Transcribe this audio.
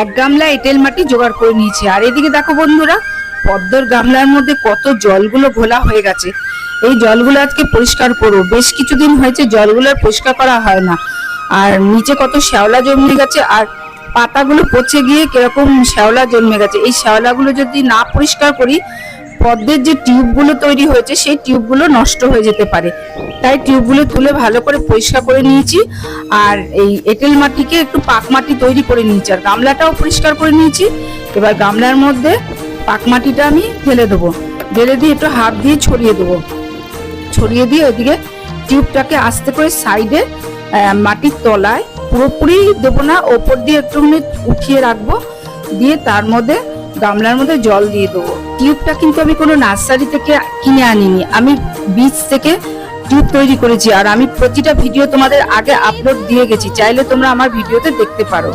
এক গামলা এঁটেল মাটি জোগাড় করে নিয়েছি। আর এদিকে দেখো বন্ধুরা, পদ্মর গামলার মধ্যে কত জলগুলো ঘোলা হয়ে গেছে। এই জলগুলো আজকে পরিষ্কার করবো। বেশ কিছুদিন হয়েছে জলগুলো পরিষ্কার করা হয় না। আর নিচে কত শ্যাওলা জন্মে গেছে, আর পাতাগুলো পচে গিয়ে কিরকম শ্যাওলা জন্মে গেছে। এই শ্যাওলাগুলো যদি না পরিষ্কার করি, পদ্মের যে টিউবগুলো তৈরি হয়েছে সেই টিউবগুলো নষ্ট হয়ে যেতে পারে। তাই টিউবগুলো তুলে ভালো করে পরিষ্কার করে নিয়েছি। আর এই এঁটেল মাটিকে একটু পাক মাটি তৈরি করে নিয়েছি, আর গামলাটাও পরিষ্কার করে নিয়েছি। এবার গামলার মধ্যে পাক মাটিটা আমি ঢেলে দেবো। ঢেলে দিয়ে একটু হাত দিয়ে ছড়িয়ে দেবো। ছড়িয়ে দিয়ে ওইদিকে টিউবটাকে আস্তে করে সাইডে মাটির তলায়, পুরোপুরি দেবো না, ওপর দিয়ে একটুখানি উঠিয়ে রাখবো। দিয়ে তার মধ্যে গামলার মধ্যে জল দিয়ে দেবো। টিউবটা কিন্তু আমি কোনো নার্সারি থেকে কিনে আনিনি, আমি বীজ থেকে টিউব তৈরি করেছি। আর আমি প্রতিটা ভিডিও তোমাদের আগে আপলোড দিয়ে গেছি, চাইলে তোমরা আমার ভিডিওতে দেখতে পারো।